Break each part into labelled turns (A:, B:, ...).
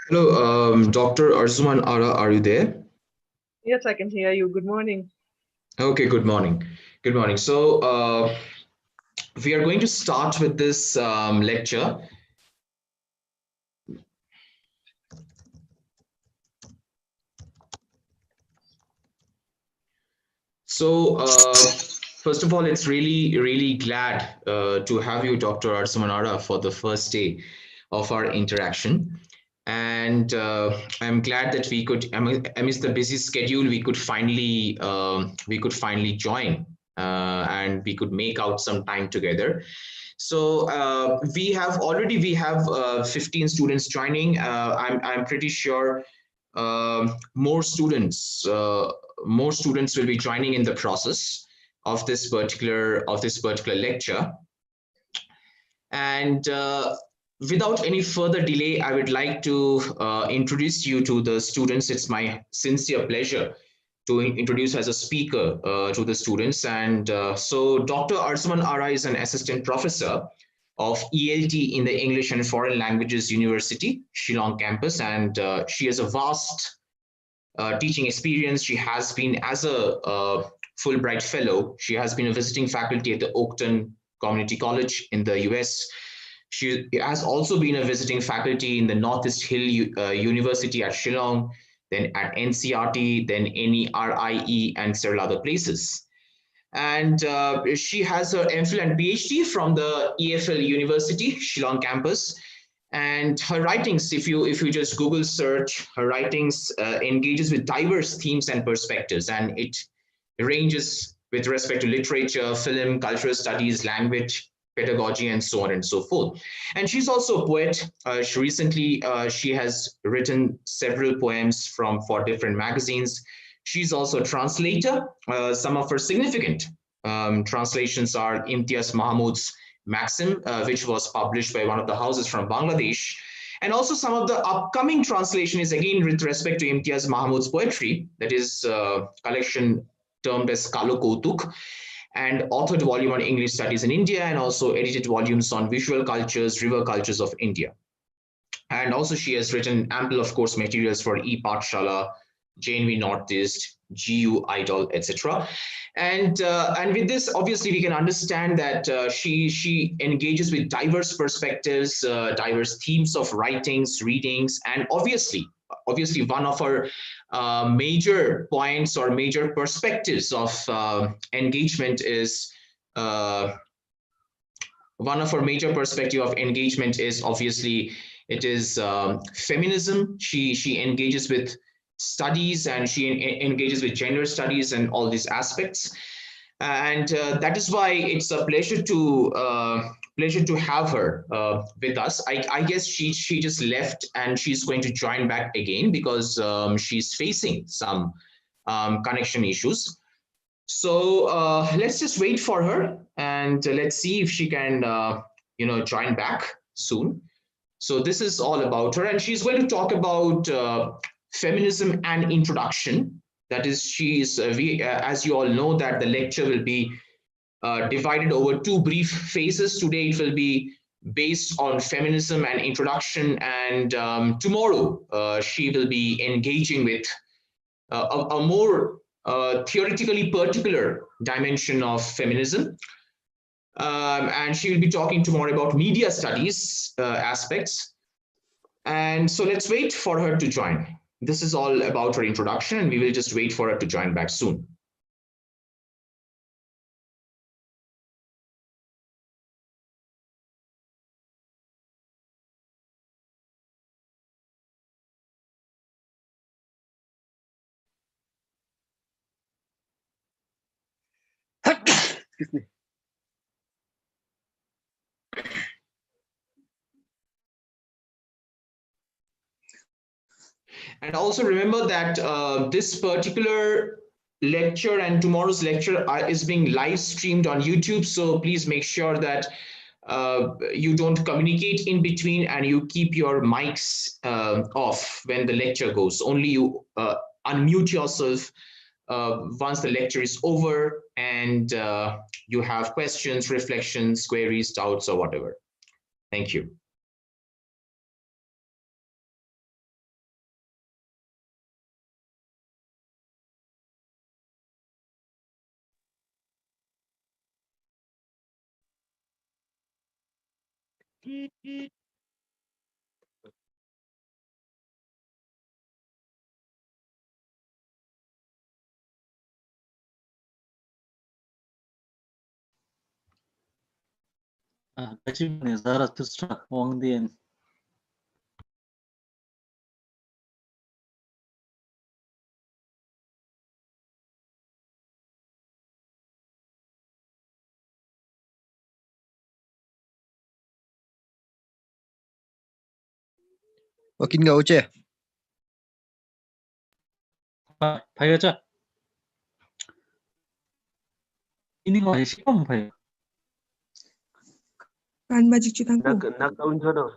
A: Hello, Dr. Arzuman Ara, are you there?
B: Yes, I can hear you. Good morning.
A: Okay, good morning. Good morning. We are going to start with this lecture. So, First of all, it's really glad to have you, Dr. Arzuman Ara, for the first day of our interaction. And I'm glad that we could, amidst the busy schedule, we could finally join and we could make out some time together. We have 15 students joining. I'm pretty sure more students will be joining in the process of this particular lecture. And Without any further delay, I would like to introduce you to the students. It's my sincere pleasure to introduce as a speaker to the students. Dr. Arzuman Ara is an assistant professor of ELT in the English and Foreign Languages University, Shillong campus, and she has a vast teaching experience. She has been as a Fulbright fellow. She has been a visiting faculty at the Oakton Community College in the US. She has also been a visiting faculty in the Northeast Hill University at Shillong, then at NCRT, then NERIE, and several other places. And She has her MPhil and PhD from the EFL University, Shillong campus. And her writings, if you just Google search, her writings engages with diverse themes and perspectives, and it ranges with respect to literature, film, cultural studies, language, pedagogy, and so on and so forth. And she's also a poet. She has written several poems for different magazines. She's also a translator. Some of her significant translations are Imtiaz Mahmud's Maxim, which was published by one of the houses from Bangladesh. And also some of the upcoming translation is again with respect to Imtiaz Mahmud's poetry, that is collection termed as Kalo Kautuk, and authored volume on English studies in India, and also edited volumes on visual cultures, river cultures of India. And also she has written ample, of course, materials for ePathshala, JNV Northeast, GU Idol, etc. And with this, obviously, we can understand that she engages with diverse perspectives, diverse themes of writings, readings, and obviously one of her major points or major perspectives of engagement is one of her major perspective of engagement is obviously it is feminism. She engages with studies, and engages with gender studies and all these aspects. And That is why it's a pleasure to have her with us. I guess she just left and she's going to join back again because she's facing some connection issues. Let's just wait for her, and let's see if she can, join back soon. So this is all about her, and she's going to talk about feminism and introduction. That is, as you all know, that the lecture will be divided over two brief phases. Today it will be based on feminism and introduction, and tomorrow she will be engaging with a more theoretically particular dimension of feminism. And she will be talking tomorrow about media studies aspects. And so let's wait for her to join. This is all about her introduction, and we will just wait for her to join back soon.
C: Excuse me.
A: And also remember that this particular lecture and tomorrow's lecture is being live streamed on YouTube. So please make sure that you don't communicate in between, and you keep your mics off when the lecture goes. Only you unmute yourself once the lecture is over, and you have questions, reflections, queries, doubts, or whatever. Thank you.
D: Почему Заратустра, Wangdian.
C: Makin nggak Oce?
D: Payaja. Ini nggak sih kamu payah.
B: Kan magic chutangku.
E: Nakauncho no.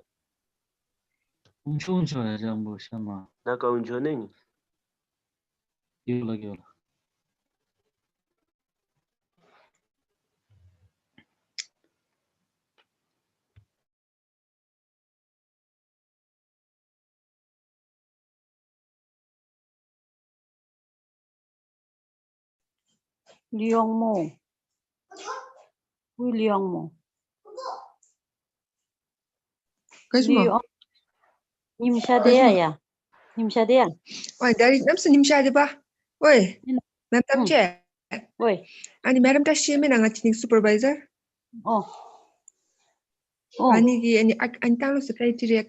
D: Uncu ya jambu sama.
E: Nakauncho neng.
D: Gila.
F: Liangmo. Liangmo.
B: Kaçma.
F: Nimshadea ya. Nimshadea.
B: Oi, dari namsa nimshade ba? Oi, ma'am tamche.
F: Oi.
B: Ani madam ta shime na ngati supervisor.
F: Oh. Oh.
B: Ani ki ani talo se criteria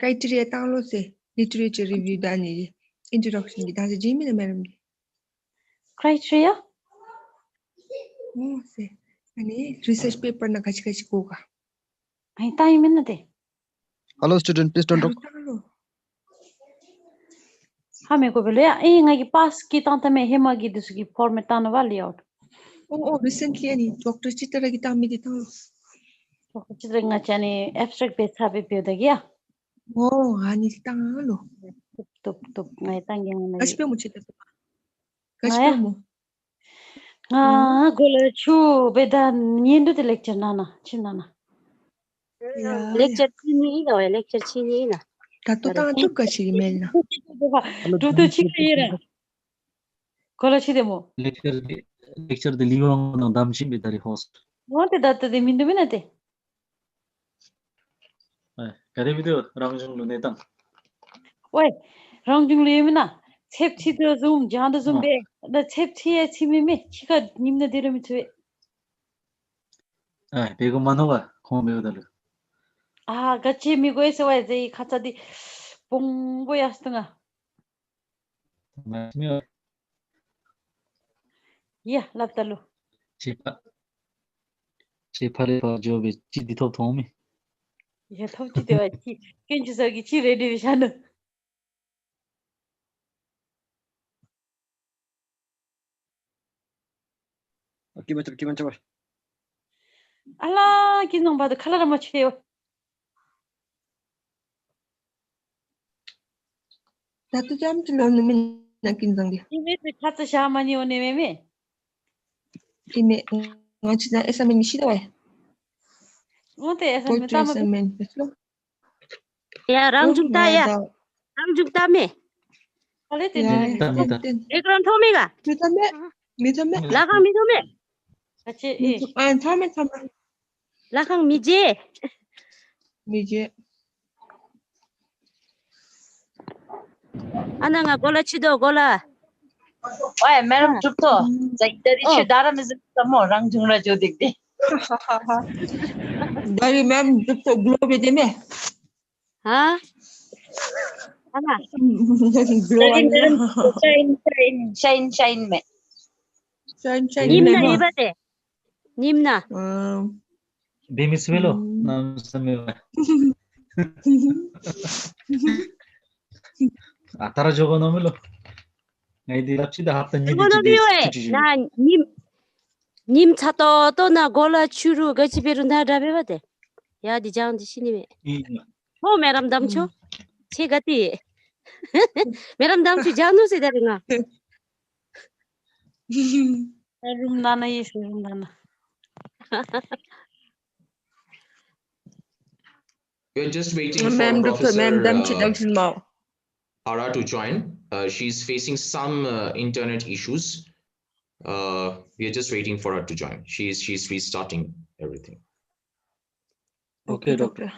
B: talo se literature review da ni introduction ki da se jimi na madam.
F: Criteria?
B: Oh se. Ani research paper na kachi ko ka.
F: Ai time na de.
C: Hello student, please don't talk.
B: Talo.
F: Hame ko bele ngai ki pass ki tanta me hema ki dus ki format tan wali out.
B: Oh, recently ani Dr. Chitra ki tammi di talo.
F: So chidrenga chani abstract base habe pyo da gya.
B: Oh, ani talo.
F: Tup ngai tangi ngai.
B: Kachi pe mo chita. Kachi pe mo.
F: Gola chu bedan nyendu de lecture nana chinana.
G: Lecture chini ga lecture chini na.
B: Tato ta tu kachi melna.
F: Tu chira. Gola chidemo.
D: Lecture the Liwang no damshi bitari host.
F: What that the mindu minate?
D: Kare video Rangjung Lunetang.
F: Oi, rangjung lemina. Tep chido zoom, janda zoom be. The tep tia chimime, chica nimna diramitu.
D: Bego Manoga, home bedalu.
F: Gachi migo is away the katadi bongo yastanga. Yeah, laptalu.
D: Chepare for job is Chidito Tommy.
F: Yeah, top to the Kinchusagi chi ready shana.
C: Gimana coba?
F: Ala, kinong ba the color much here.
B: Tato jam tu lalu min nakin zang dia.
F: You made the kata shamani on me.
B: Ime ngaji na esa min mishida wai.
F: What the
B: Poetry esa min. Betul.
G: Ya rangjung ta ya. Rangjung ta me. Ekran thome ga.
B: Mitame.
G: Lakang mi thome.
F: Kachi
B: Thame.
G: Lakang mi je.
B: Mije.
G: Ananga gola chido gola.
H: Why, Madam Trupto? Dari Shudara is more rangjung rajo dikti.
B: Dari ma'am Trupto globe de me.
G: Ha? Ana.
B: Glow.
H: Shine me.
B: Shine.
G: Nimna ibate. Nimna.
D: Bemiswelo, Namsamela. Atara Jogonomelo. I did up to the half the
G: Na 님 차도 또나 골라 추루 같이 베른다 라베바데 야 디장디 신이메 호 매람 담초 체가티 매람 담초 장노세 다르나
F: room nana is room nana.
A: We're just waiting for
B: Ma'am Trupto, ma'am
A: Professor Hara to join. She's facing some internet issues. We are just waiting for her to join. She's restarting everything.
D: Okay, doctor.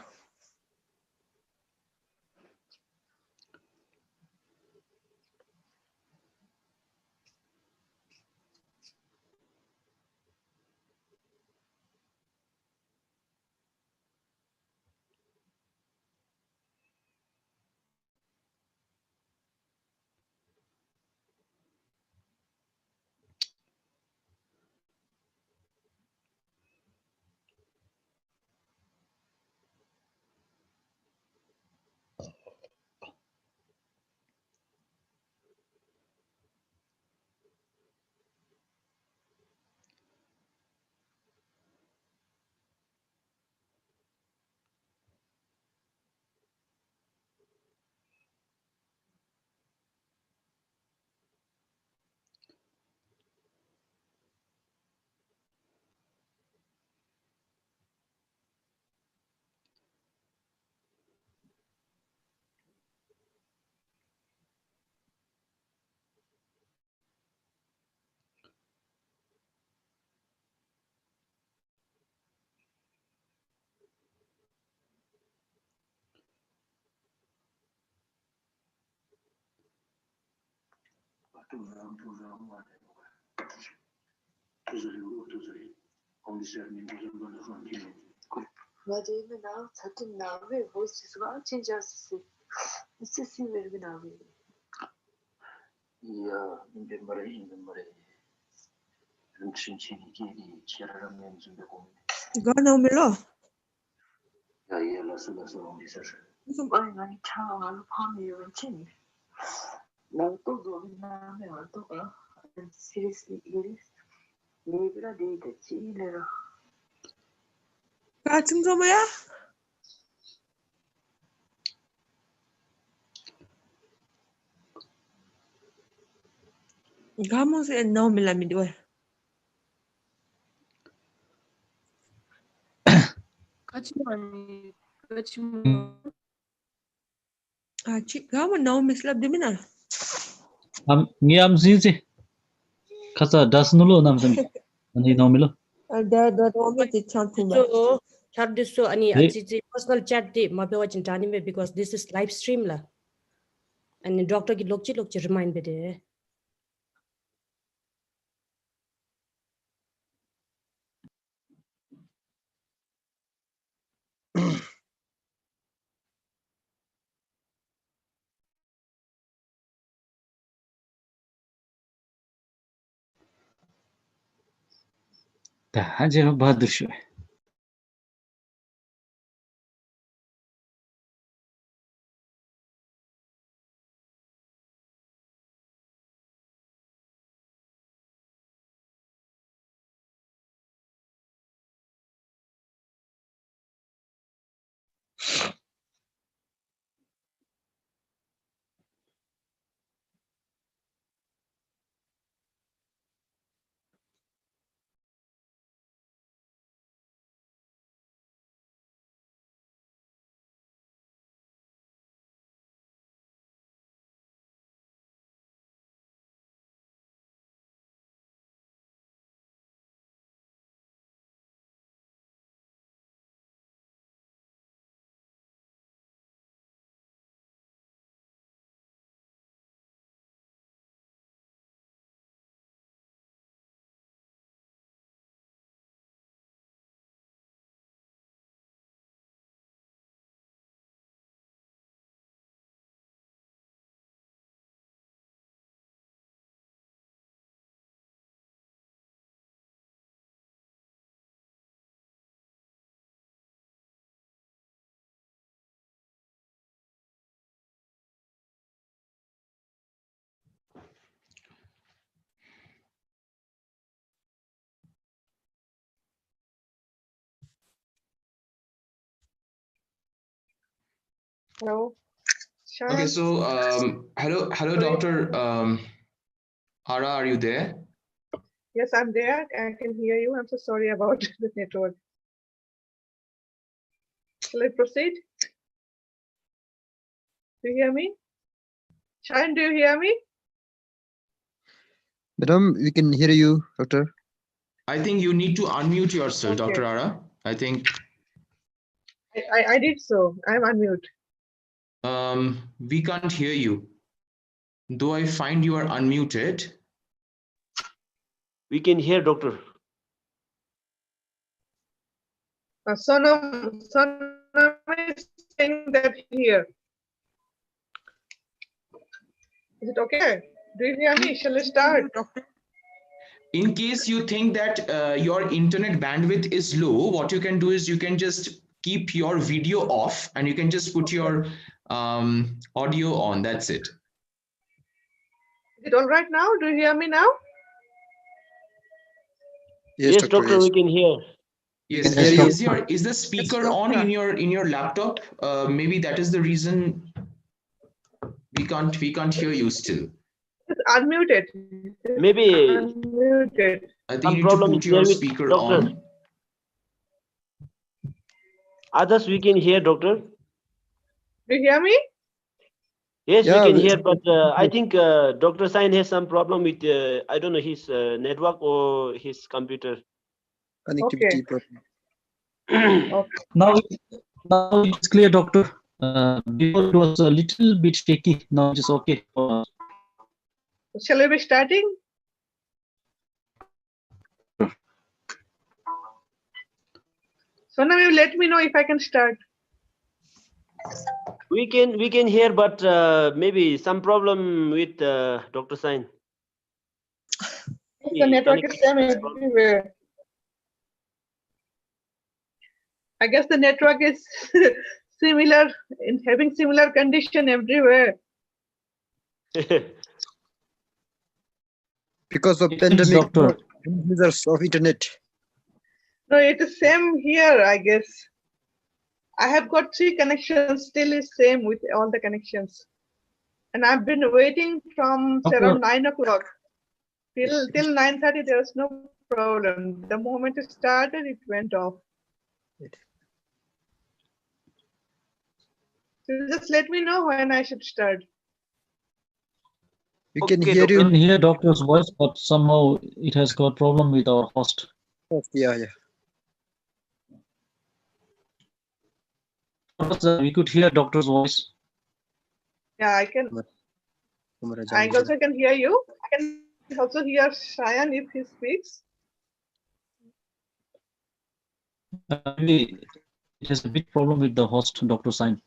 B: Gana umelo. Kaçın zamaya? Gamo se no me la midwe. Gamo no me slap de mina.
D: Ngiam zizi. Kasa dasnulo namsam. Ani nomilo.
B: Da no me te chantumba.
G: So chat this so ani
D: Hey.
G: achi personal chat de mabe wachin tani me because this is live stream la. And the doctor ki lokchi remind bede.
D: Ta haje bahadur shu.
B: Hello.
A: Okay, so hello, Dr. Ara, are you there?
B: Yes, I'm there. I can hear you. I'm so sorry about the network. Shall I proceed? Do you hear me? Sharon, do you hear me?
C: Madam, we can hear you, doctor.
A: I think you need to unmute yourself,
B: Okay.
A: Dr. Ara. I think
B: I did so. I'm unmute.
A: we can't hear you. Though I find you are unmuted.
E: We can hear, doctor.
B: Sonam is saying that here. Is it okay? Do you hear me? Shall I start?
A: In case you think that your internet bandwidth is low, what you can do is you can just keep your video off and you can just put your audio on. That's it.
B: Is it all right now? Do you hear me now?
C: Yes, doctor.
E: Doctor,
C: Yes.
E: we can hear.
A: Yes,
C: can hear you.
A: is the speaker
B: Yes,
A: on
B: doctor.
A: in your laptop? Maybe that is the reason we can't hear you still.
B: It's unmuted.
E: Maybe
B: Unmuted.
A: I think
E: some
A: you need to
E: problem is
A: put
E: there
A: your
E: with
A: speaker
E: doctor.
A: on.
E: Others we can hear, doctor.
B: Do you hear me?
E: Yes,
C: Yeah,
E: we can
C: we-
E: hear, but I think Dr. Sain has some problem with, I don't know, his network or his computer.
C: Connectivity problem.
B: Okay.
D: Now it's clear, doctor. Before it was a little bit shaky. Now it is okay.
I: Shall we be starting? So now you let me know if I can start.
E: We can hear, but maybe some problem with Dr. Sain.
I: The network is same everywhere. I guess the network is similar, in having similar condition everywhere.
C: Because of
D: Yes,
C: pandemic,
D: doctor.
C: users of internet.
I: No, it is same here, I guess. I have got 3 connections, still is same with all the connections. And I've been waiting from around 9 o'clock. Till 9:30, there was no problem. The moment it started, it went off. So just let me know when I should start.
C: We can
E: Okay,
C: hear
E: doctor.
C: you.
D: We can hear doctor's voice, but somehow it has got problem with our host.
C: Yeah.
D: We could hear doctor's voice.
I: Yeah, I can. I also can hear you. I can also hear Shayan if he speaks.
D: Maybe it has a big problem with the host, Dr. Sain.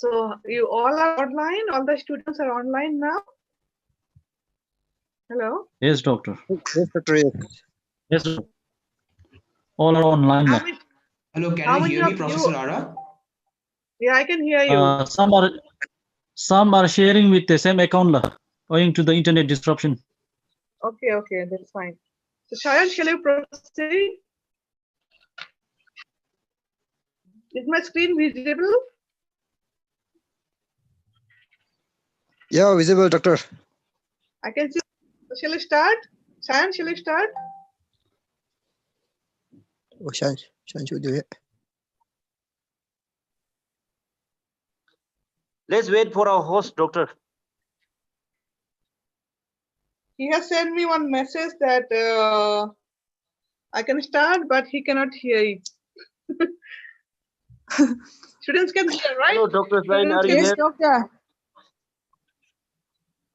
I: So you all are online? All the students are online now? Hello?
D: Yes, doctor.
C: Yes, doctor.
D: Yes, doctor. All are online now.
A: Hello, can
I: How
A: you
I: many
A: hear me,
I: of
A: Professor
I: you-
A: Ara?
I: Yeah, I can hear you.
D: Some are sharing with the same account owing to the internet disruption.
I: Okay, that's fine. So Shayan, shall you proceed? Is my screen visible?
C: Yeah, visible, doctor.
I: I can see. So shall I start? Shayan, shall I start?
C: Oh, Shan should do it.
E: Let's wait for our host, doctor.
I: He has sent me one message that I can start, but he cannot hear it. Students can hear, right?
E: Hello, Dr. Sain, are you
B: Yes,
E: there?
B: doctor.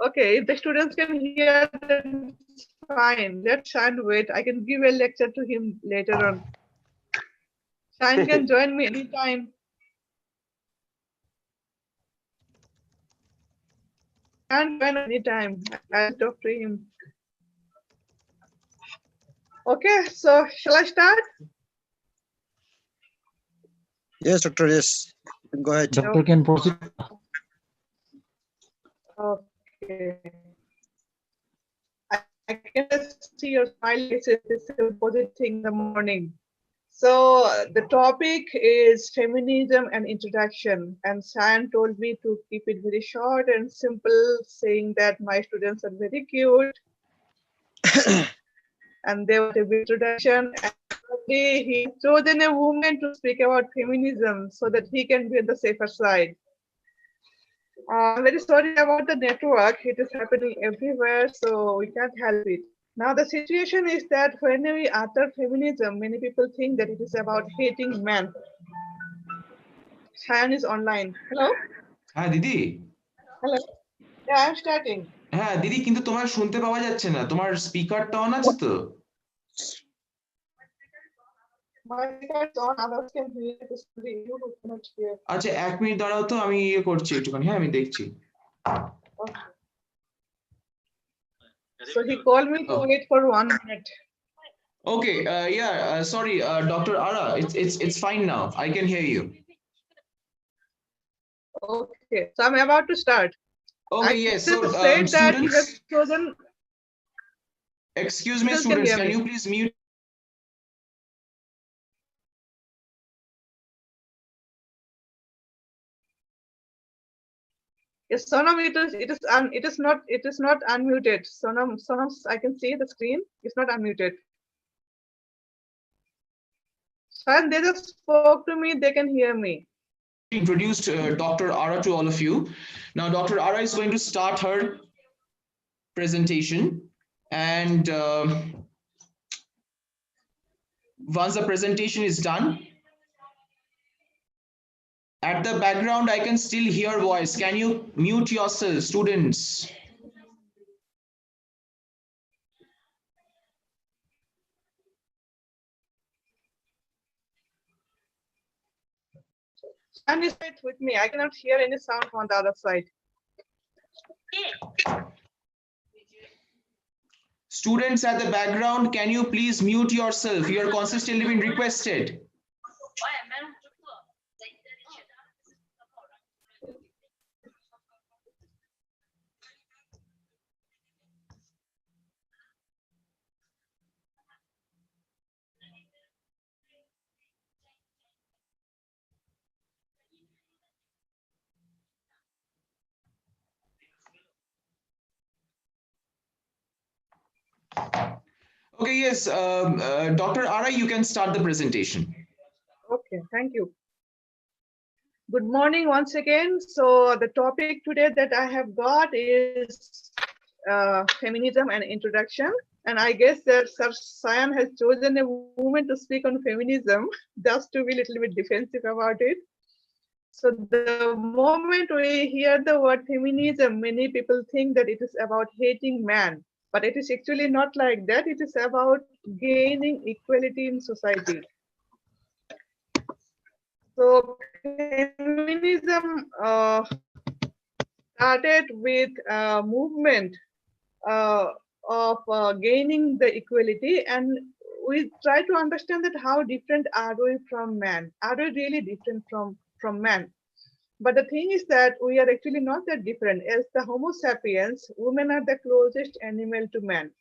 I: Okay, if the students can hear, then it's fine. Let Shayan wait. I can give a lecture to him later on. Shayan can join me anytime. Shayan join anytime. I'll talk to him. Okay, so shall I start?
C: Yes, doctor. Yes. Go ahead.
D: Doctor can proceed.
I: Okay. I can just see your smile faces. This is a positive thing in the morning. So the topic is feminism and introduction. And Sam told me to keep it very short and simple, saying that my students are very cute. And they want a good introduction. And today he has chosen a woman to speak about feminism so that he can be on the safer side. I'm very sorry about the network. It is happening everywhere, so we can't help it. Now the situation is that when we utter feminism, many people think that it is about hating men. Shayan is online. Hello?
A: হ্যাঁ দিদি
I: Hello? Yeah, I'm starting.
A: হ্যাঁ দিদি, কিন্তু তোমার শুনতে পাওয়া যাচ্ছে না, তোমার স্পিকারটা অন আছে তো?
I: My speaker is on, others can hear it, it's only you who cannot hear.
A: আচ্ছা 1 মিনিট দাঁড়াও তো, আমি করছি একটুখানি। হ্যাঁ, আমি দেখছি।
I: Okay. So he called me to wait for 1 minute.
A: Okay, sorry, Dr. Ara, it's fine now. I can hear you.
I: Okay, so I'm about to start.
A: Okay, yes. So,
I: said that he
A: students,
I: has chosen.
A: Excuse me,
I: Students can
A: students,
I: hear
A: can
I: me.
A: you please mute?
I: Yes, Sonam, it is not unmuted. Sonam, I can see the screen. It's not unmuted. And they just spoke to me. They can hear me.
A: Introduced Dr. Ara to all of you. Now, Dr. Ara is going to start her presentation, and once the presentation is done, At the background, I can still hear voice. Can you mute yourself, students?
I: And is it with me? I cannot hear any sound on the other side.
A: Students at the background, can you please mute yourself? You are consistently being requested. Okay, yes, Dr. Ara, you can start the presentation.
I: Okay, thank you. Good morning once again. So the topic today that I have got is feminism and introduction. And I guess that Sir Sayan has chosen a woman to speak on feminism just to be a little bit defensive about it. So the moment we hear the word feminism, many people think that it is about hating man, but it is actually not like that. It is about gaining equality in society. So feminism started with a movement of gaining the equality, and we try to understand that how different are we from man? Are we really different from man? But the thing is that we are actually not that different. As the Homo sapiens, women are the closest animal to man.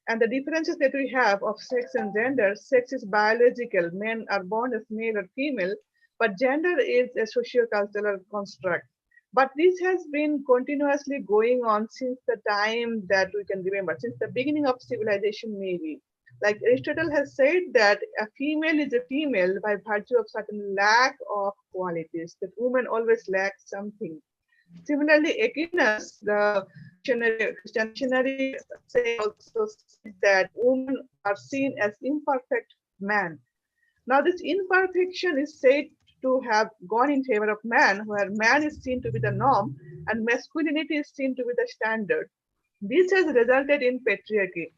I: And the differences that we have of sex and gender, sex is biological. Men are born as male or female, but gender is a socio-cultural construct. But this has been continuously going on since the time that we can remember, since the beginning of civilization maybe. Like Aristotle has said that a female is a female by virtue of certain lack of qualities, that women always lack something. Similarly, Aquinas, the Christian missionary, say also that women are seen as imperfect man. Now, this imperfection is said to have gone in favor of man, where man is seen to be the norm and masculinity is seen to be the standard. This has resulted in patriarchy.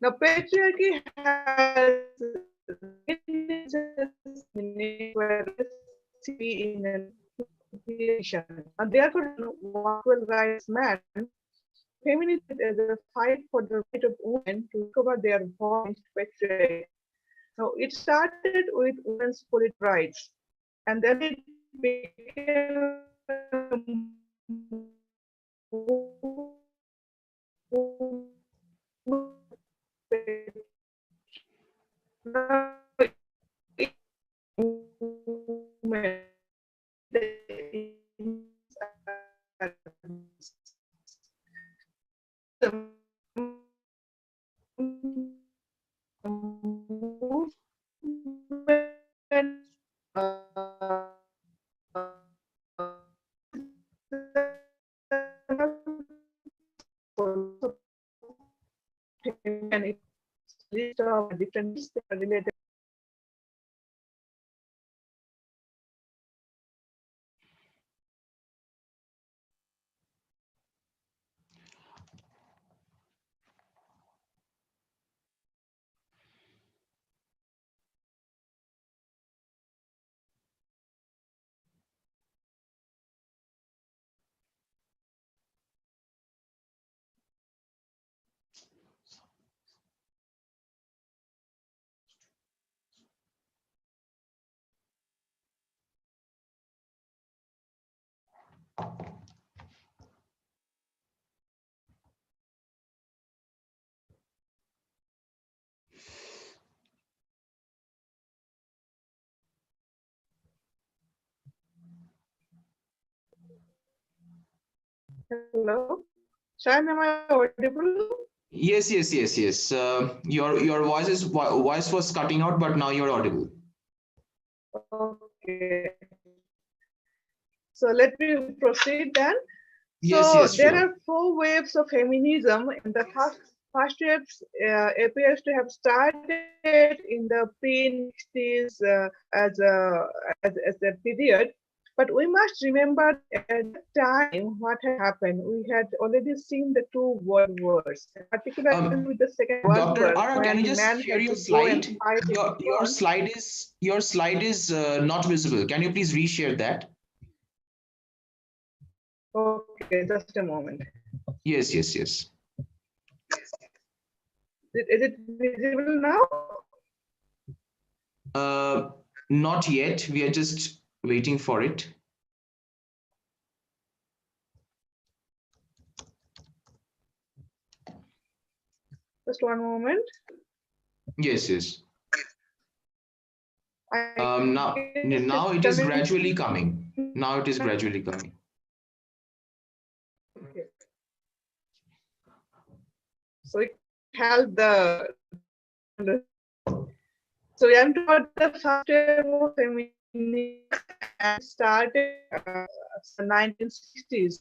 I: Now, patriarchy has in an and therefore, what will rise man, feminism is a fight for the right of women to recover their voice patriarchy. So it started with women's political rights, and then it became and it's list of different related. Hello, Shayan, am I audible?
A: Yes. Your voice was cutting out, but now you're audible.
I: Okay. So let me proceed then.
A: Yes,
I: There
A: sure.
I: are 4 waves of feminism, and the first wave appears to have started in the pre-60s as a period. But we must remember at the time what had happened. We had already seen the two world wars, particularly with the Second World
A: Dr.
I: War,
A: Ara, can
I: when
A: you just
I: man
A: share
I: had
A: your
I: to go and
A: slide?
I: fight in
A: Your
I: front.
A: slide is not visible. Can you please reshare that?
I: Okay, just a moment.
A: Yes, yes, yes.
I: Is it visible now?
A: Not yet. We are just waiting for it.
I: Just one moment.
A: Yes, yes. Now it is
I: coming.
A: gradually coming. Now it is gradually coming.
I: Okay. So it held the. So we am taught the first wave of feminism and started 1960s.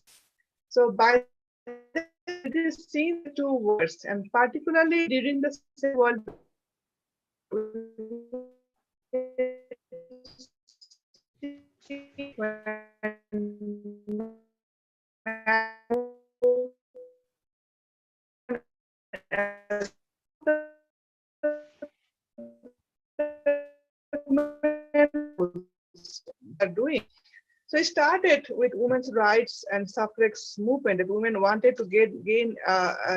I: So by then it is seen the two words, and particularly during the Second World are doing. So it started with women's rights and suffrage movement. That women wanted to gain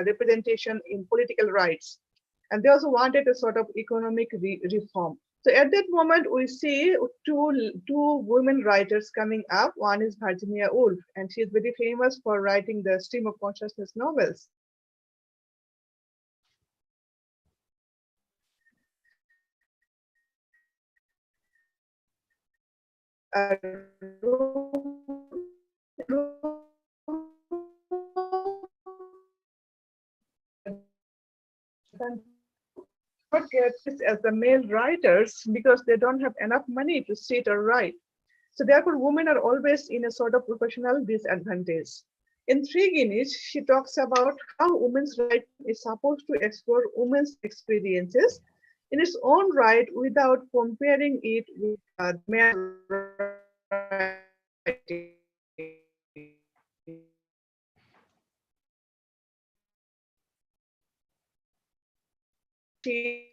I: representation in political rights, and they also wanted a sort of economic reform. So at that moment, we see two women writers coming up. One is Virginia Woolf, and she is very famous for writing the stream of consciousness novels. Not get this as the male writers because they don't have enough money to sit or write. So therefore, women are always in a sort of professional disadvantage. In Three Guineas, she talks about how women's writing is supposed to explore women's experiences in its own right without comparing it with male writing. She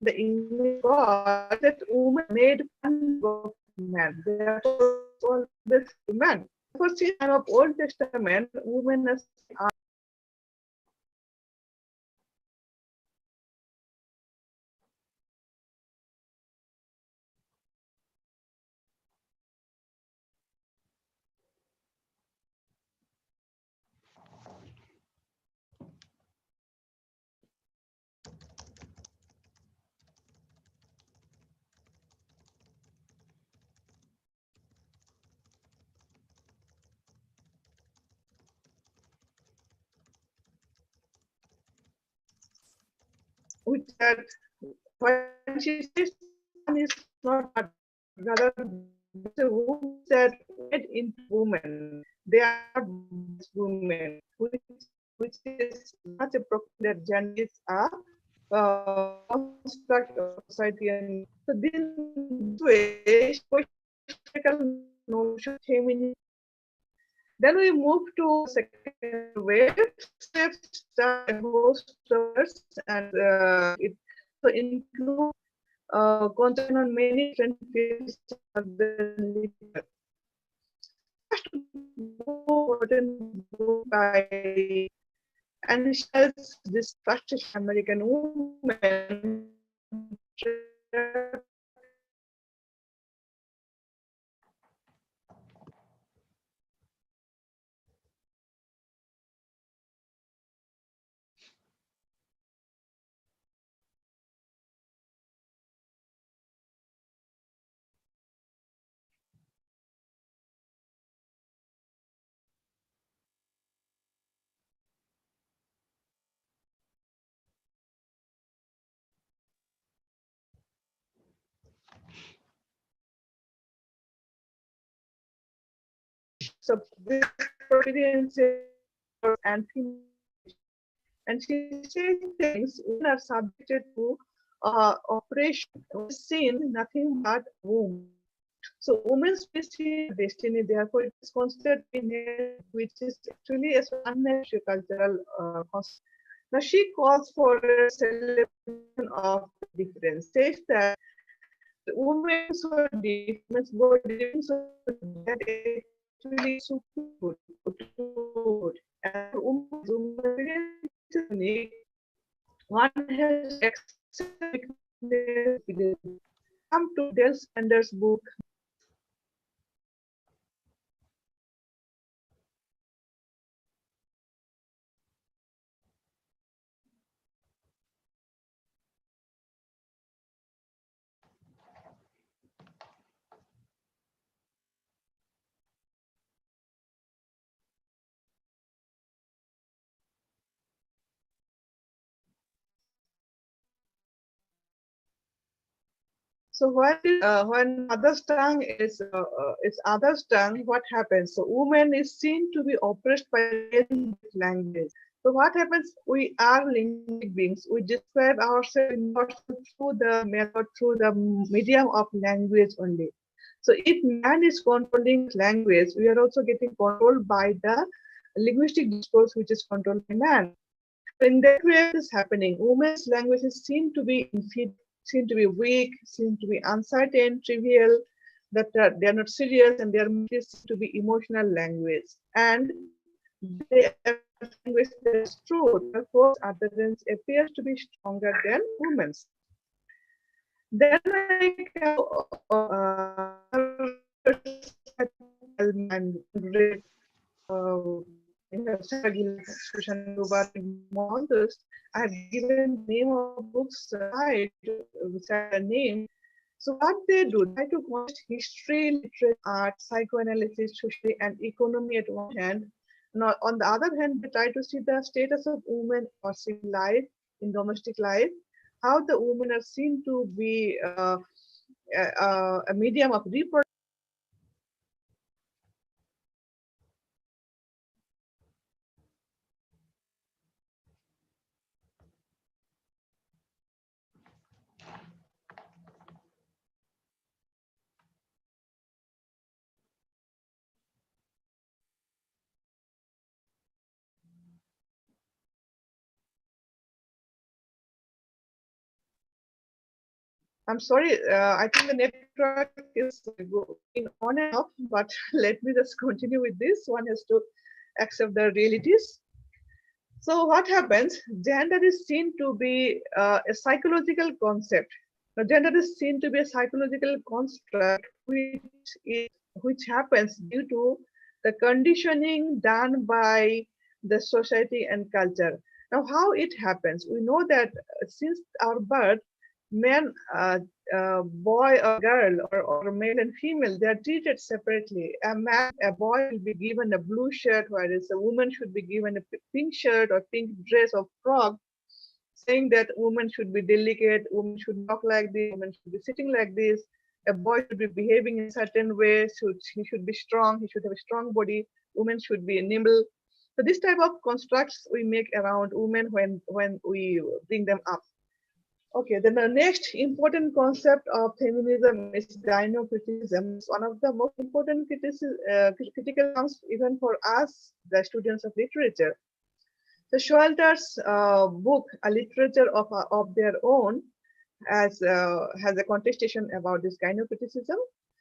I: the English God that woman made fun of man. Therefore, this man. For the time of Old Testament, women are which that when she says man is not rather the womb that made into women. They are not women, which is not a problem that gender is a construct of society. And so this way, political notion feminism. Then we move to second wave. Steps start a host of words, and it so include concern on many different fields of the literature. Book by and shares this first American woman So this experience and she says things women are subjected to oppression, sin, nothing but womb. So women's destiny, therefore, it is considered which is actually a unnatural cultural concept. Now she calls for a celebration of difference, says that women's body that actually superfood and women's one has accepted come to Del Sanders' book. So when mother's tongue is other's tongue, what happens? So woman is seen to be oppressed by language. So what happens? We are linguistic beings. We describe ourselves through the method, through the medium of language only. So if man is controlling language, we are also getting controlled by the linguistic discourse, which is controlled by man. In that way, it is happening. Women's languages seem to be seem to be weak, seem to be uncertain, trivial, that they are not serious, and their language seem to be emotional language. And they are language that is true. Therefore, utterance appears to be stronger than women's. Then I I've given name of books which are named. So what they do, try to watch history, literature, art, psychoanalysis, society, and economy at one hand. Now, on the other hand, they try to see the status of women or civil life, in domestic life, how the women are seen to be a medium of reproduction. I'm sorry, I think the network is going on and off, but let me just continue with this. One has to accept the realities. So what happens? Gender is seen to be a psychological concept. Now, gender is seen to be a psychological construct which happens due to the conditioning done by the society and culture. Now, how it happens? We know that since our birth, men, boy or girl, or male and female, they are treated separately. A boy will be given a blue shirt, whereas a woman should be given a pink shirt or pink dress or frock, saying that women should be delicate, women should walk like this, women should be sitting like this. A boy should be behaving in certain ways. He should be strong. He should have a strong body. Women should be nimble. So this type of constructs we make around women when we bring them up. Okay, then the next important concept of feminism is gynocriticism. It's one of the most important critical terms even for us, the students of literature. So Showalter's book, A Literature of Their Own, has a contestation about this gynocriticism,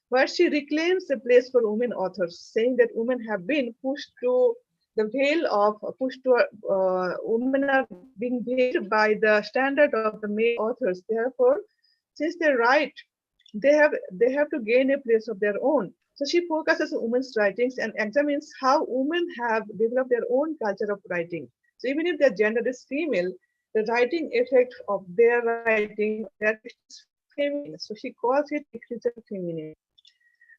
I: where she reclaims the place for women authors, saying that women have been pushed to the veil of women are being veiled by the standard of the male authors. Therefore, since they write, they have to gain a place of their own. So she focuses on women's writings and examines how women have developed their own culture of writing. So even if their gender is female, the writing effect of their writing that is feminine. So she calls it literature feminine.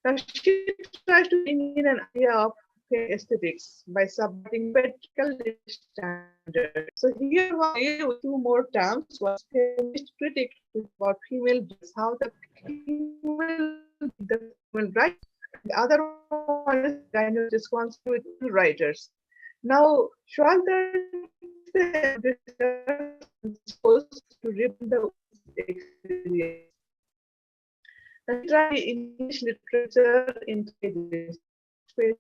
I: Now she tries to bring in an idea of aesthetics by subverting patriarchal standards. So here one with two more terms was feminist critic about female dress, how the female right. The other one is gynecologist response with writers. Now, Schwalter supposed to represent the experience. And try English literature intelligence. The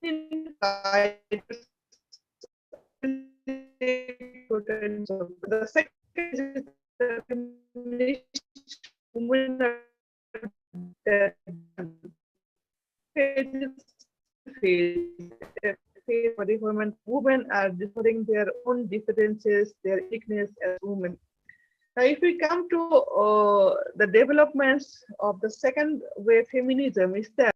I: second is the feminist women women are discovering their own differences, their uniqueness as women. Now, if we come to the developments of the second wave feminism, is that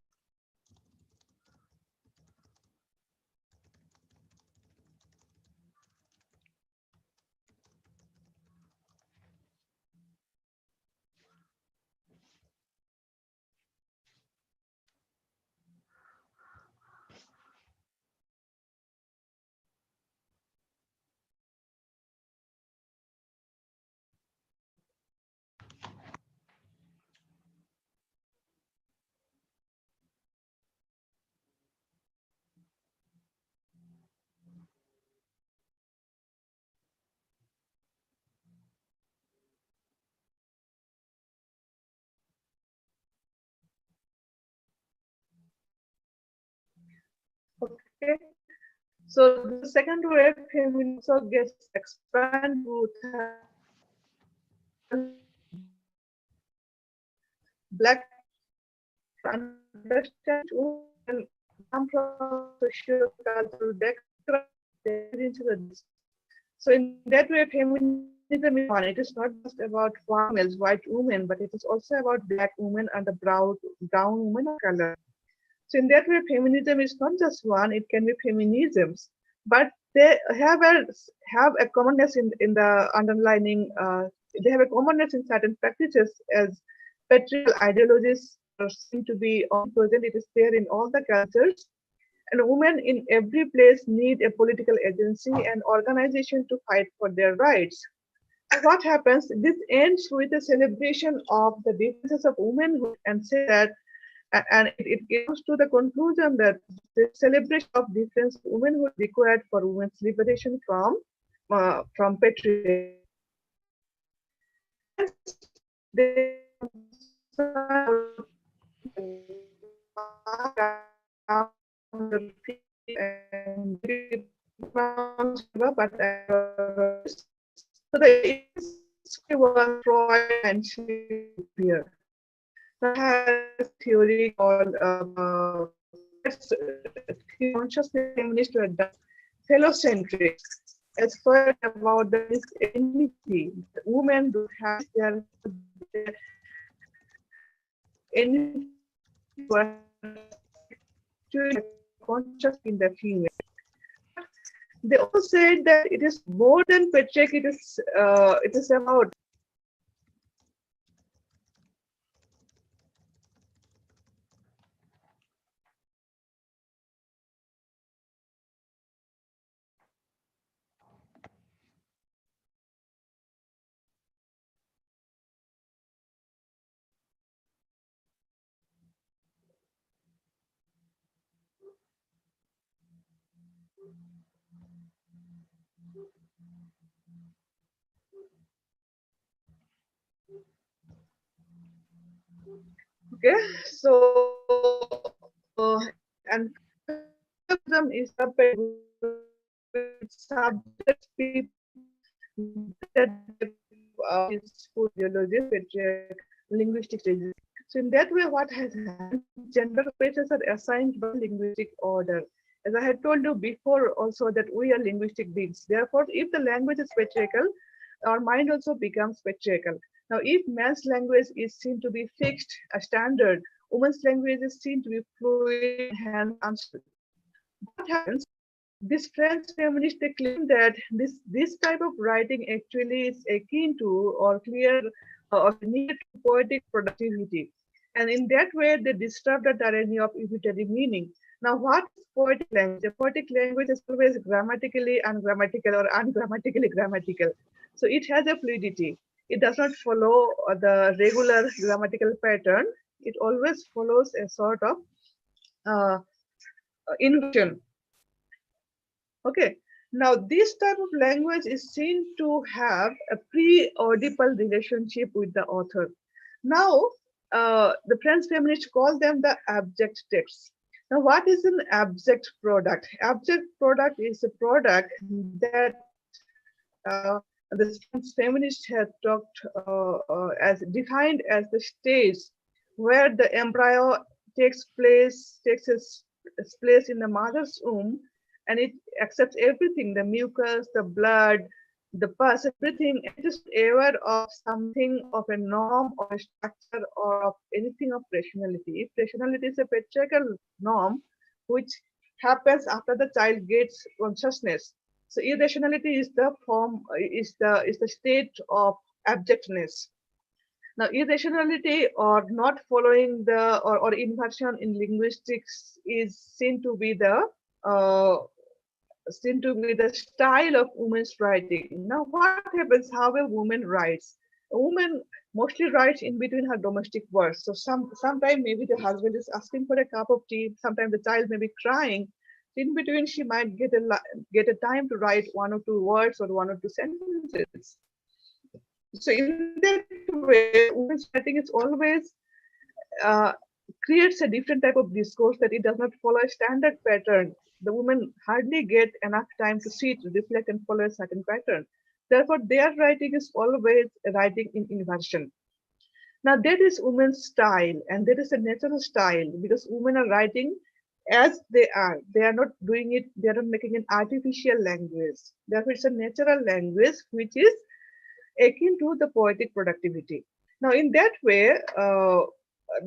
I: okay. So the second wave feminism also gets expanded with black understand women come from social cultural background. So in that way, feminism is one. It is not just about females, white women, but it is also about black women and the brown women of color. So in that way, feminism is not just one, it can be feminisms, but they have a commonness in the underlining, they have a commonness in certain practices as patriarchal ideologies seem to be omnipresent. It is there in all the cultures. And women in every place need a political agency and organization to fight for their rights. So what happens? This ends with a celebration of the differences of womanhood and say that and it comes to the conclusion that the celebration of difference womanhood required for women's liberation from patriarchy. So the was Freud and Shakespeare. Has theory called consciousness feminist were done phallocentric as far about the enmity. Women do have their any conscious in the female. They also said that it is more than patriarchy. It is about okay. So and feminism is subject people that school linguistic stages. So in that way, what has happened, gender spaces are assigned by linguistic order. As I had told you before also that we are linguistic beings. Therefore, if the language is patriarchal, our mind also becomes patriarchal. Now, if man's language is seen to be fixed, a standard, woman's language is seen to be fluid and uncertain. What happens? This French feminist claim that this type of writing actually is akin to or clear or near to poetic productivity. And in that way, they disrupt the tyranny of unitary meaning. Now, what is poetic language? A poetic language is always grammatically ungrammatical or ungrammatically grammatical. So it has a fluidity. It does not follow the regular grammatical pattern. It always follows a sort of inversion. Okay. Now, this type of language is seen to have a pre-audible relationship with the author. Now, the French feminists call them the abject texts. Now, what is an abject product? Abject product is a product that the French feminists have talked as defined as the stage where the embryo takes its place in the mother's womb, and it accepts everything, the mucus, the blood, the pus, everything. It is aware of something of a norm or a structure or of anything of rationality. If rationality is a patriarchal norm, which happens after the child gets consciousness. So irrationality is the form, is the state of abjectness. Now, irrationality or not following the or inversion in linguistics is seen to be the style of women's writing. Now, what happens? How a woman writes? A woman mostly writes in between her domestic works. So sometimes maybe the husband is asking for a cup of tea. Sometimes the child may be crying. In between, she might get a time to write one or two words or one or two sentences. So in that way, women's writing is always creates a different type of discourse that it does not follow a standard pattern. The women hardly get enough time to sit, reflect, and follow a certain pattern. Therefore, their writing is always writing in inversion. Now, that is women's style, and that is a natural style because women are writing as they are. They are not doing it, they are not making an artificial language. Therefore, it's a natural language which is akin to the poetic productivity. Now, in that way,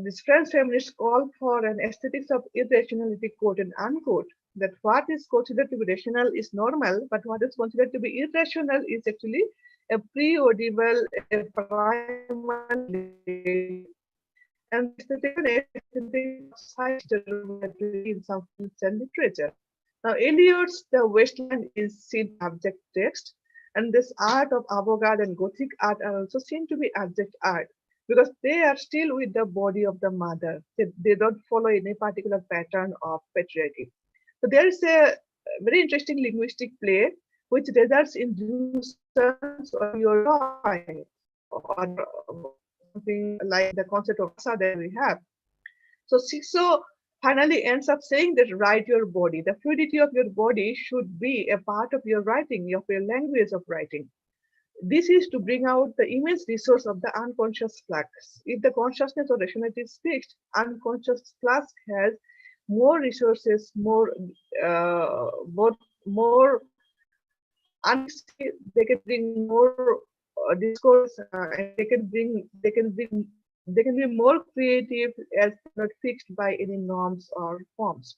I: these French feminists call for an aesthetics of irrationality, quote and unquote, that what is considered to be rational is normal, but what is considered to be irrational is actually a pre-audible, a primal, and in some fields and literature. Now, Eliot's The Wasteland is seen abject text, and this art of avant-garde and Gothic art are also seen to be abject art because they are still with the body of the mother. They don't follow any particular pattern of patriarchy. So there is a very interesting linguistic play which results in nuisance or your joy or something like the concept of asa that we have. So Sixo finally ends up saying that write your body. The fluidity of your body should be a part of your writing, of your language of writing. This is to bring out the immense resource of the unconscious flux. If the consciousness or rationality is fixed, unconscious flux has more resources, more honesty. They can bring more discourse, and they can be more creative as not fixed by any norms or forms.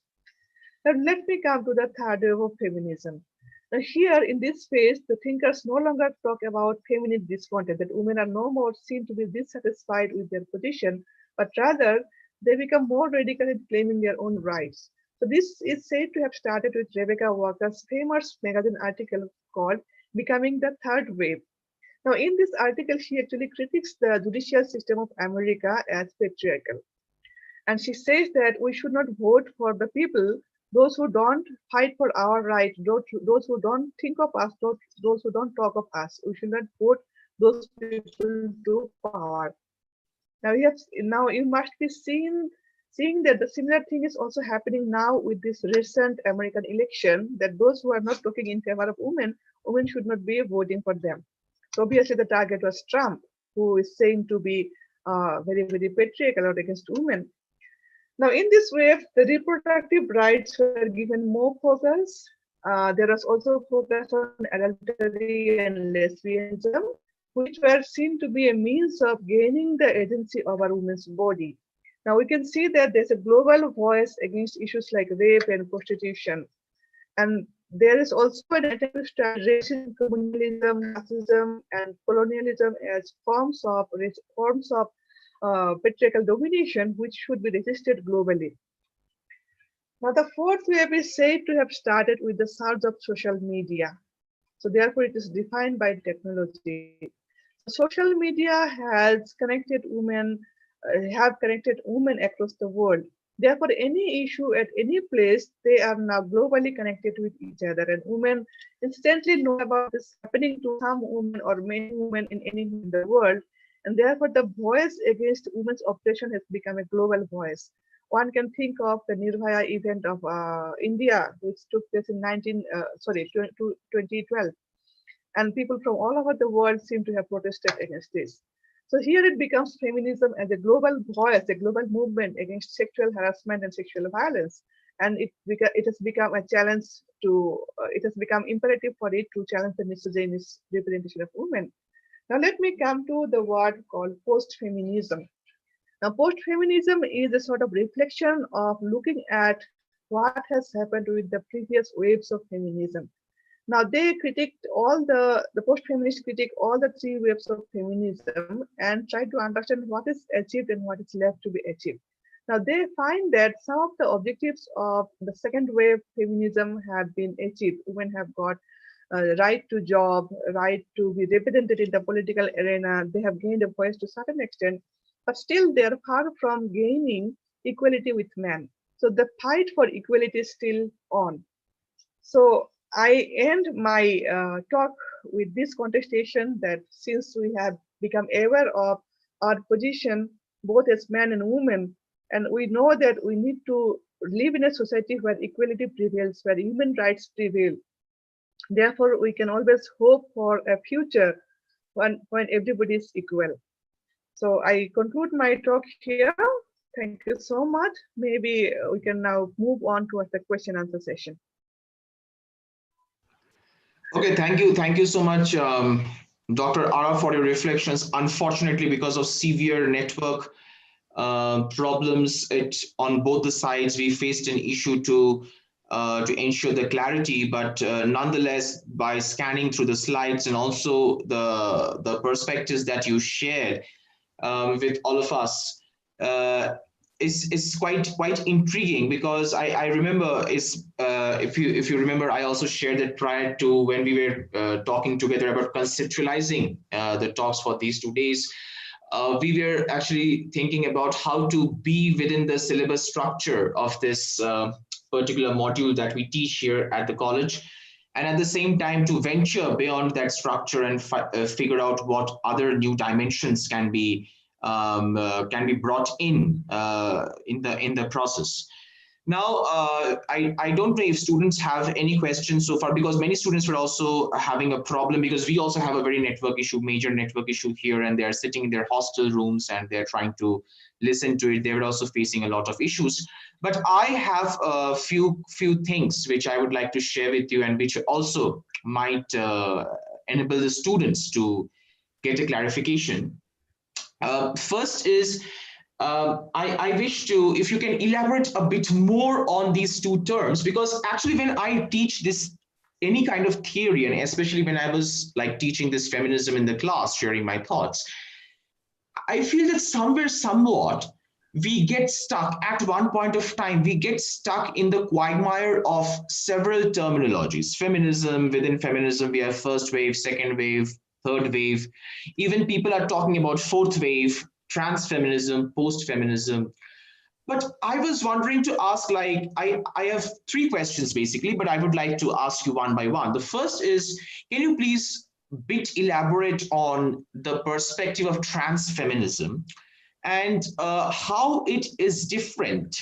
I: Now let me come to the third wave of feminism. Now here in this phase, the thinkers no longer talk about feminine discontent, that women are no more seen to be dissatisfied with their position, but rather they become more radical in claiming their own rights. So this is said to have started with Rebecca Walker's famous magazine article called Becoming the Third Wave. Now in this article, she actually critiques the judicial system of America as patriarchal. And she says that we should not vote for the people, those who don't fight for our rights, those who don't think of us, those who don't talk of us. We should not vote those people to power. Now you must be seeing that the similar thing is also happening now with this recent American election, that those who are not talking in favor of women should not be voting for them. So obviously the target was Trump, who is saying to be very, very patriarchal or against women. Now, in this way, the reproductive rights were given more focus. There was also focus on adultery and lesbianism, which were seen to be a means of gaining the agency of a woman's body. Now, we can see that there's a global voice against issues like rape and prostitution. And there is also an attempt to start racism, communalism, racism, and colonialism as forms of patriarchal domination, which should be resisted globally. Now, the fourth wave is said to have started with the surge of social media. So therefore, it is defined by technology. Social media has connected women, have connected women across the world. Therefore, any issue at any place, they are now globally connected with each other, and women instantly know about this happening to some women or many women in any in the world. And therefore, the voice against women's oppression has become a global voice. One can think of the Nirbhaya event of India, which took place in 2012, and people from all over the world seem to have protested against this. So here it becomes feminism as a global voice, a global movement against sexual harassment and sexual violence, and it has become a challenge to. It has become imperative for it to challenge the misogynist representation of women. Now let me come to the word called post-feminism. Now, post-feminism is a sort of reflection of looking at what has happened with the previous waves of feminism. Now they critiqued the post-feminists critique all the three waves of feminism and try to understand what is achieved and what is left to be achieved. Now they find that some of the objectives of the second wave feminism have been achieved. Women have got right to job, right to be represented in the political arena. They have gained a voice to a certain extent, but still they are far from gaining equality with men. So the fight for equality is still on. So I end my talk with this contestation that since we have become aware of our position, both as men and women, and we know that we need to live in a society where equality prevails, where human rights prevail. Therefore, we can always hope for a future when everybody is equal. So I conclude my talk here. Thank you so much. Maybe we can now move on to the question answer session.
A: Okay, thank you so much, Dr. Ara, for your reflections. Unfortunately, because of severe network problems on both the sides, we faced an issue to ensure the clarity. But nonetheless, by scanning through the slides and also the perspectives that you shared with all of us, is quite intriguing, because I remember if you remember, I also shared that prior to when we were talking together about conceptualizing the talks for these 2 days, we were actually thinking about how to be within the syllabus structure of this particular module that we teach here at the college, and at the same time to venture beyond that structure and figure out what other new dimensions can be brought in the process. Now, I don't know if students have any questions so far, because many students were also having a problem, because we also have a very major network issue here, and they are sitting in their hostel rooms and they're trying to listen to it. They were also facing a lot of issues. But I have a few things which I would like to share with you, and which also might enable the students to get a clarification. First is, I wish to, if you can elaborate a bit more on these two terms, because actually when I teach this, any kind of theory, and especially when I was like teaching this feminism in the class, sharing my thoughts, I feel that somewhat, we get stuck at one point of time, we get stuck in the quagmire of several terminologies. Feminism, within feminism, we have first wave, second wave, third wave. Even people are talking about fourth wave, trans-feminism, post-feminism. But I was wondering to ask, like, I have three questions basically, but I would like to ask you one by one. The first is, can you please elaborate on the perspective of trans-feminism and how it is different?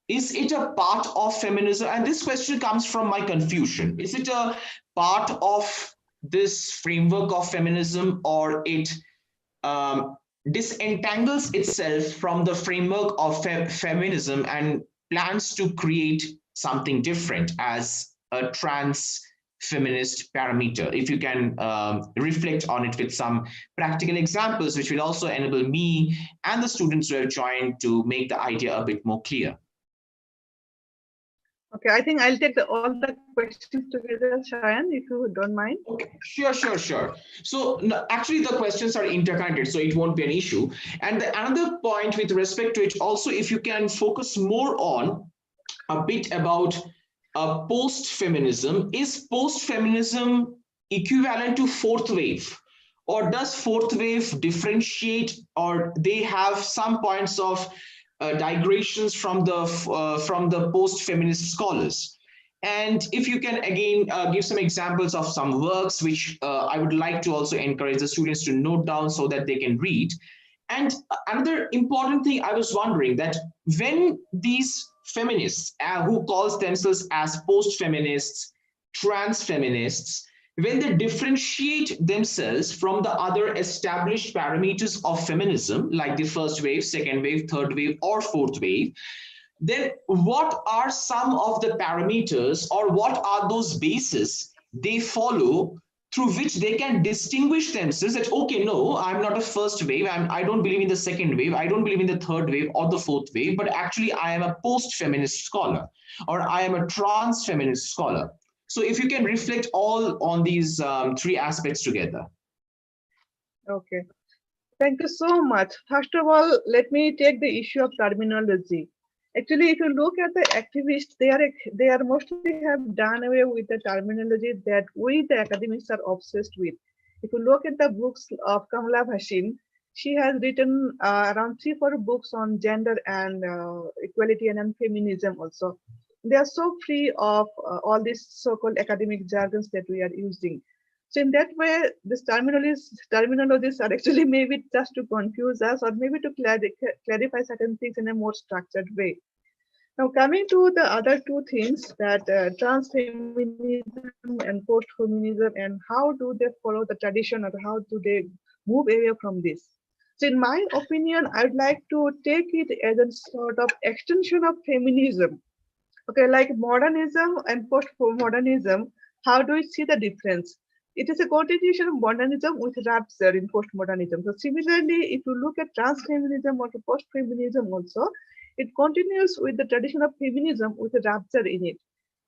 A: Is it a part of feminism? And this question comes from my confusion. Is it a part of this framework of feminism, or it disentangles itself from the framework of feminism and plans to create something different as a trans feminist parameter? If you can reflect on it with some practical examples, which will also enable me and the students who have joined to make the idea a bit more clear.
I: Okay, I think I'll take all the questions together, Shayan, if you don't mind.
A: Okay, sure. So actually the questions are interconnected, so it won't be an issue. And another point with respect to it also, if you can focus more on a bit about post-feminism. Is post-feminism equivalent to fourth wave? Or does fourth wave differentiate, or they have some points of digressions from the post-feminist scholars? And if you can again give some examples of some works which I would like to also encourage the students to note down so that they can read. And another important thing I was wondering, that when these feminists who calls themselves as post-feminists, trans feminists, when they differentiate themselves from the other established parameters of feminism, like the first wave, second wave, third wave, or fourth wave, then what are some of the parameters, or what are those bases they follow through which they can distinguish themselves that, okay, no, I'm not a first wave, I don't believe in the second wave, I don't believe in the third wave or the fourth wave, but actually I am a post-feminist scholar, or I am a trans-feminist scholar. So if you can reflect all on these three aspects together.
I: Okay. Thank you so much. First of all, let me take the issue of terminology. Actually, if you look at the activists, they are mostly have done away with the terminology that we, the academics, are obsessed with. If you look at the books of Kamala Bhasin, she has written around 3-4 books on gender and equality and feminism also. They are so free of all these so-called academic jargons that we are using. So in that way, this terminologies are actually maybe just to confuse us, or maybe to clarify certain things in a more structured way. Now, coming to the other two things, that transfeminism and post-feminism, and how do they follow the tradition, or how do they move away from this? So in my opinion, I'd like to take it as a sort of extension of feminism. Okay, like modernism and post-modernism, how do we see the difference? It is a continuation of modernism with rupture in postmodernism. So similarly, if you look at transfeminism or post-feminism also, it continues with the tradition of feminism with a rupture in it.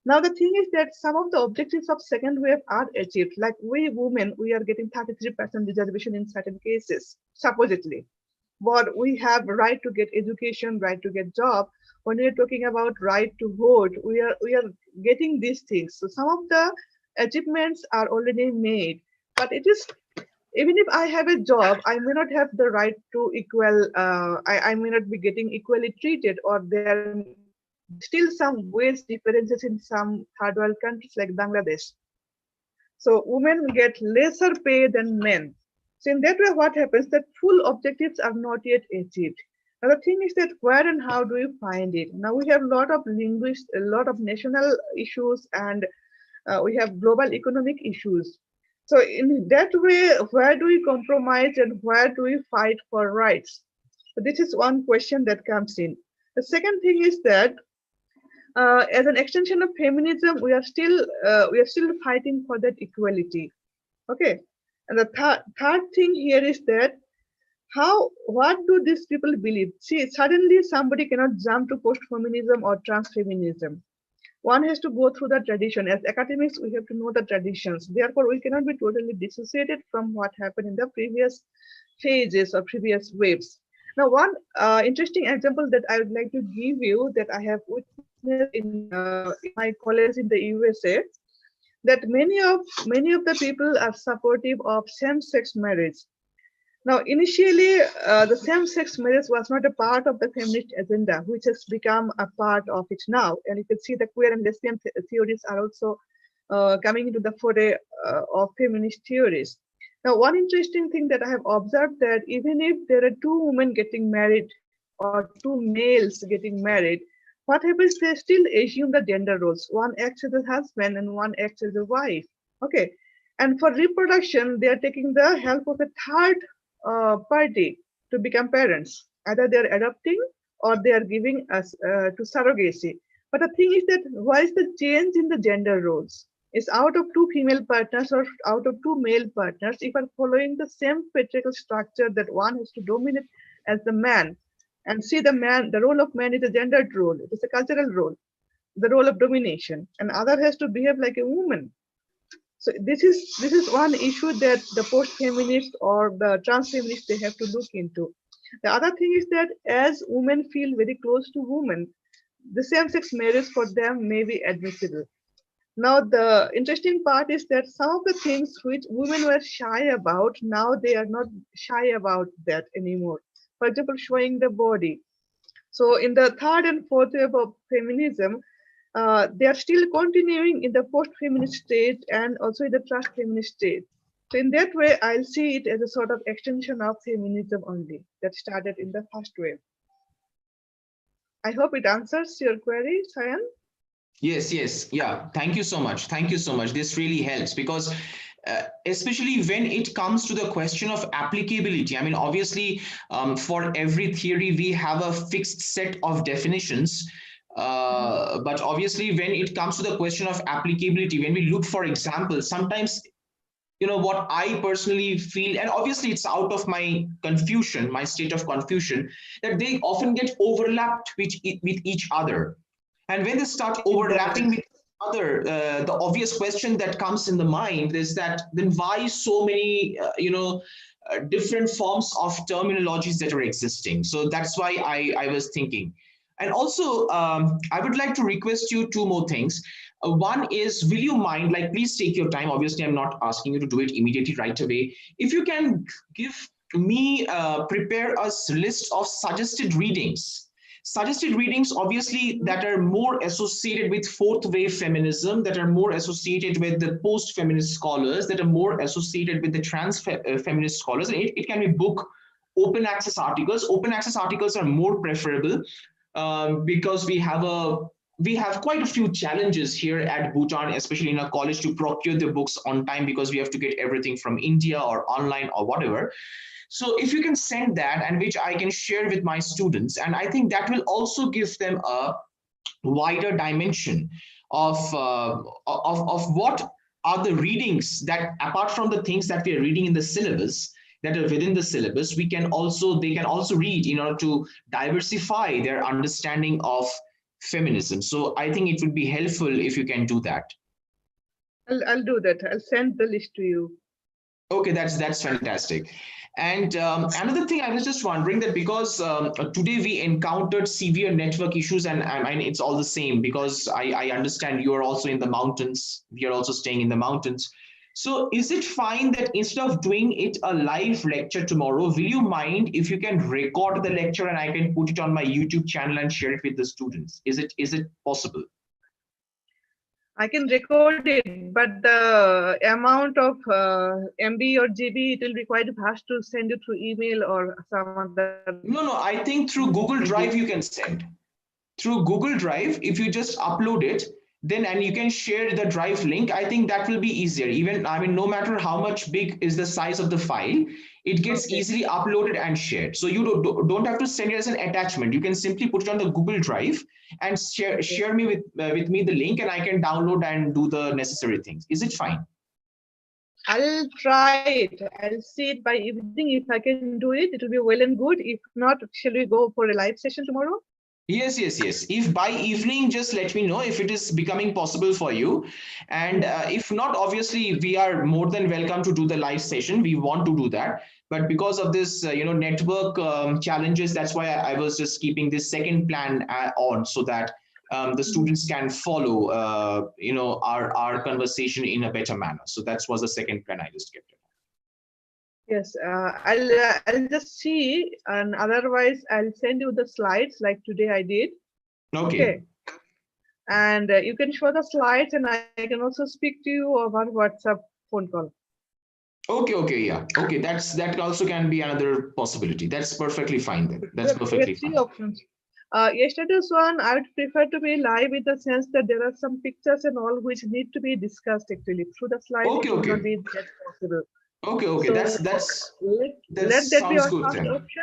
I: Now the thing is that some of the objectives of second wave are achieved. Like we women, we are getting 33% reservation in certain cases, supposedly. But we have right to get education, right to get job. When we are talking about right to vote, we are getting these things. So some of the achievements are already made, but it is, even if I have a job, I may not have the right to equal, I may not be getting equally treated, or there still some wage differences in some third world countries like Bangladesh. So women get lesser pay than men. So in that way, what happens, that full objectives are not yet achieved. Now the thing is that where and how do we find it? Now we have a lot of linguists, a lot of national issues, and we have global economic issues. So in that way, where do we compromise and where do we fight for rights? So this is one question that comes in. The second thing is that as an extension of feminism, we are still fighting for that equality. Okay, and the third thing here is that what do these people believe? See, suddenly somebody cannot jump to post-feminism or trans-feminism. One has to go through the tradition. As academics, we have to know the traditions. Therefore, we cannot be totally dissociated from what happened in the previous phases or previous waves. Now, one interesting example that I would like to give you, that I have witnessed in my college in the USA, that many of the people are supportive of same-sex marriage. Now, initially, the same-sex marriage was not a part of the feminist agenda, which has become a part of it now. And you can see the queer and lesbian theories are also coming into the foray of feminist theories. Now, one interesting thing that I have observed, that even if there are two women getting married or two males getting married, what happens? They still assume the gender roles. One acts as a husband and one acts as a wife. Okay, and for reproduction, they are taking the help of a third party to become parents. Either they are adopting or they are giving us to surrogacy. But the thing is that why is the change in the gender roles? Is out of two female partners or out of two male partners, if are following the same patriarchal structure, that one has to dominate as the man, and see the man, the role of man is a gendered role, it is a cultural role, the role of domination, and other has to behave like a woman. So this is one issue that the post-feminist or the trans-feminist, they have to look into. The other thing is that as women feel very close to women, the same-sex marriage for them may be admissible. Now, the interesting part is that some of the things which women were shy about, now they are not shy about that anymore. For example, showing the body. So in the third and fourth wave of feminism, they are still continuing in the post-feminist stage and also in the trust feminist stage. So in that way, I'll see it as a sort of extension of feminism only that started in the first wave. I hope it answers your query, Sayan.
A: Yes, yeah. Thank you so much. Thank you so much. This really helps because especially when it comes to the question of applicability. I mean, obviously, for every theory, we have a fixed set of definitions. But obviously, when it comes to the question of applicability, when we look for examples, sometimes what I personally feel, and obviously it's out of my confusion, my state of confusion, that they often get overlapped with each other. And when they start overlapping with each other, the obvious question that comes in the mind is that then why so many different forms of terminologies that are existing? So that's why I was thinking. And also, I would like to request you two more things. One is, will you mind, like, please take your time. Obviously, I'm not asking you to do it immediately right away. If you can give me, prepare a list of suggested readings. Suggested readings, obviously, that are more associated with fourth wave feminism, that are more associated with the post-feminist scholars, that are more associated with the trans-feminist scholars. It can be book, open access articles. Open access articles are more preferable because we have quite a few challenges here at Bhutan, especially in our college, to procure the books on time because we have to get everything from India or online or whatever. So if you can send that, and which I can share with my students, and I think that will also give them a wider dimension of what are the readings that, apart from the things that we are reading in the syllabus, that are within the syllabus, they can also read in order to diversify their understanding of feminism. So I think it would be helpful if you can do that.
I: I'll do that. I'll send the list to you.
A: Okay, that's fantastic. And another thing, I was just wondering that because today we encountered severe network issues, and it's all the same because I understand you are also in the mountains. We are also staying in the mountains. So is it fine that instead of doing it a live lecture tomorrow, will you mind if you can record the lecture and I can put it on my YouTube channel and share it with the students? Is it possible?
I: I can record it, but the amount of MB or GB, it will be quite fast to send it through email or some other.
A: No, I think through Google Drive you can send. Through Google Drive, if you just upload it, then and you can share the drive link, I think that will be easier. Even, I mean, no matter how much big is the size of the file, it gets easily uploaded and shared. So you don't have to send it as an attachment. You can simply put it on the Google Drive and share me with me the link, and I can download and do the necessary things. Is it fine?
I: I'll try it. I'll see it by evening. If I can do it, it will be well and good. If not, shall we go for a live session tomorrow?
A: Yes. If by evening, just let me know if it is becoming possible for you. And if not, obviously, we are more than welcome to do the live session. We want to do that. But because of this, network challenges, that's why I was just keeping this second plan on so that the students can follow, our conversation in a better manner. So that was the second plan I just kept.
I: Yes, I'll just see, and otherwise I'll send you the slides like today I did.
A: Okay.
I: And you can show the slides, and I can also speak to you over WhatsApp phone call.
A: Okay, yeah. Okay, that also can be another possibility. That's perfectly fine then. That's perfectly fine.
I: Three options. Yesterday's one, I would prefer to be live in the sense that there are some pictures and all which need to be discussed actually through the slides.
A: Okay.
I: It will not be that possible.
A: Okay.
I: So
A: Let that
I: be our
A: good
I: first
A: then.
I: option.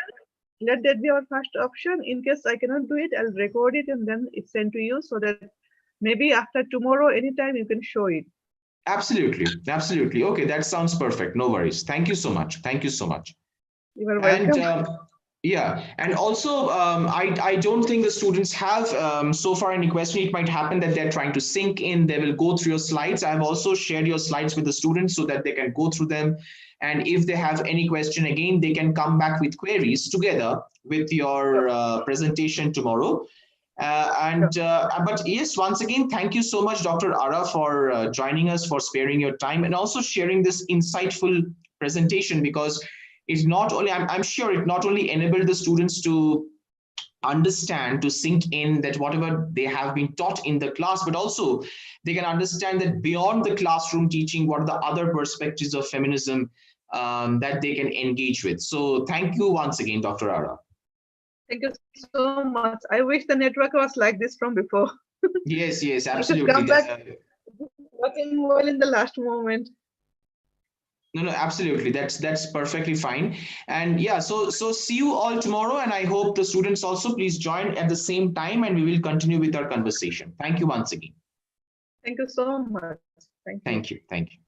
I: Let that be our first option. In case I cannot do it, I'll record it and then it's sent to you so that maybe after tomorrow, anytime you can show it.
A: Absolutely. Okay, that sounds perfect. No worries. Thank you so much.
I: You are welcome.
A: And yeah, and also I don't think the students have so far any question. It might happen that they're trying to sink in. They will go through your slides. I've also shared your slides with the students so that they can go through them. And if they have any question, again, they can come back with queries together with your presentation tomorrow. But yes, once again, thank you so much, Dr. Ara, for joining us, for sparing your time, and also sharing this insightful presentation, because it's not only, I'm sure it not only enabled the students to understand, to sink in that whatever they have been taught in the class, but also they can understand that beyond the classroom teaching, what are the other perspectives of feminism that they can engage with. So thank you once again, Dr. Ara.
I: Thank you so much. I wish the network was like this from before.
A: Yes, yes,
I: I should
A: absolutely.
I: come back working well in the last moment.
A: No, absolutely. That's perfectly fine. And yeah, so see you all tomorrow. And I hope the students also please join at the same time, and we will continue with our conversation. Thank you once again.
I: Thank you so much. Thank you.
A: Thank you. Thank you.